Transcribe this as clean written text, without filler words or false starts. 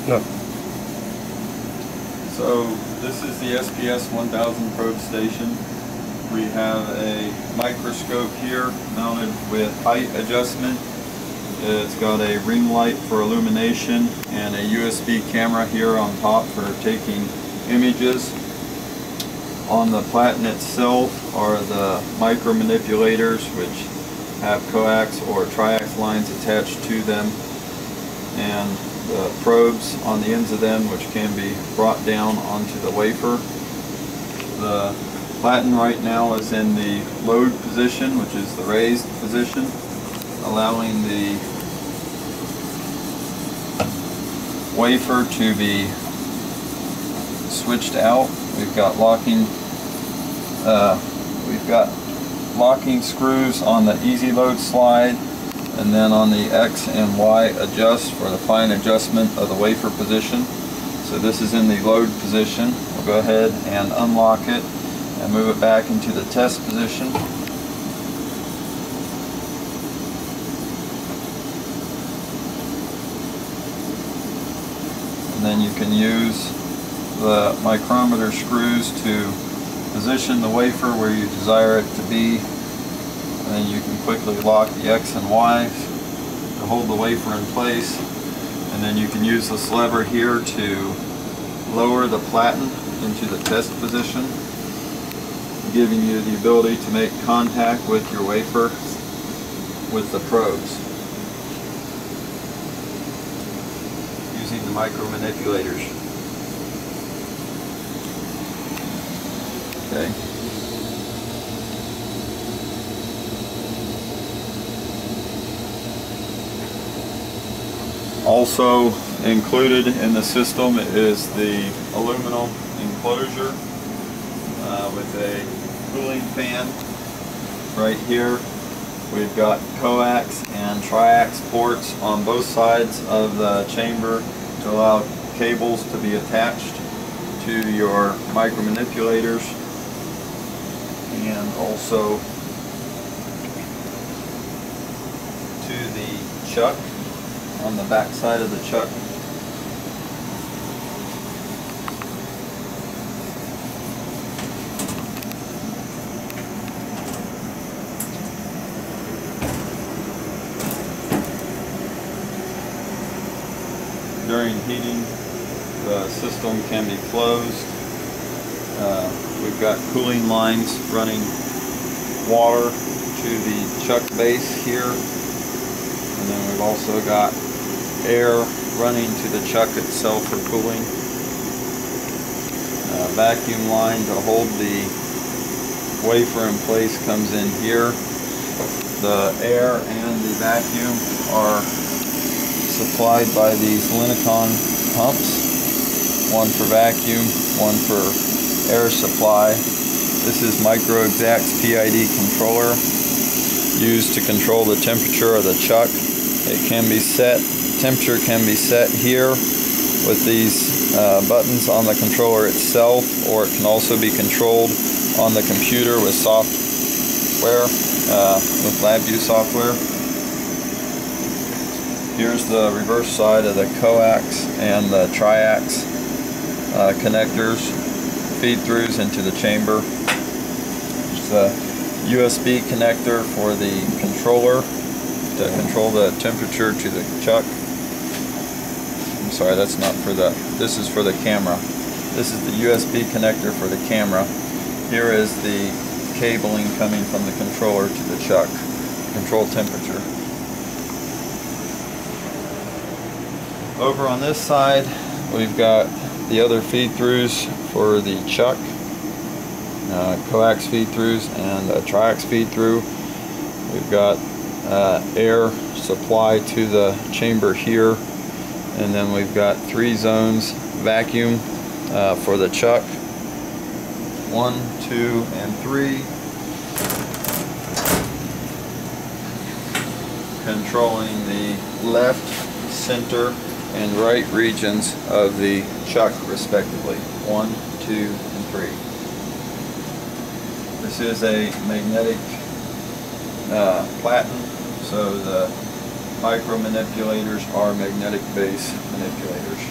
No. So this is the SPS 1000 probe station. We have a microscope here mounted with height adjustment. It's got a ring light for illumination and a USB camera here on top for taking images. On the platen itself are the micro manipulators, which have coax or triax lines attached to them, and the probes on the ends of them, which can be brought down onto the wafer. The platen right now is in the load position, which is the raised position, allowing the wafer to be switched out. We've got locking screws on the easy load slide, and then on the X and Y adjust for the fine adjustment of the wafer position. So this is in the load position. We'll go ahead and unlock it and move it back into the test position. And then you can use the micrometer screws to position the wafer where you desire it to be, and then you can quickly lock the X and Y to hold the wafer in place, and then you can use this lever here to lower the platen into the test position, giving you the ability to make contact with your wafer with the probes using the micro manipulators. Okay. Also included in the system is the aluminum enclosure with a cooling fan right here. We've got coax and triax ports on both sides of the chamber to allow cables to be attached to your micro manipulators, and also to the chuck on the back side of the chuck. During heating, the system can be closed. We've got cooling lines running water to the chuck base here, and then we've also got air running to the chuck itself for cooling. Vacuum line to hold the wafer in place comes in here. The air and the vacuum are supplied by these Linicon pumps, one for vacuum, one for air supply. This is MicroXact PID controller used to control the temperature of the chuck. It can be set, temperature can be set here with these buttons on the controller itself, or it can also be controlled on the computer with software, with LabVIEW software. Here's the reverse side of the coax and the triax connectors, feed-throughs into the chamber. There's the USB connector for the controller to control the temperature to the chuck. I'm sorry, that's not for the, this is for the camera. This is the USB connector for the camera. Here is the cabling coming from the controller to the chuck to control temperature. Over on this side, we've got the other feed-throughs for the chuck, coax feed-throughs and triax feed-through. We've got air supply to the chamber here, and then we've got 3 zones vacuum for the chuck, 1, 2, and 3, controlling the left, center, and right regions of the chuck respectively, 1, 2, and 3. This is a magnetic platen, so the micro manipulators are magnetic base manipulators.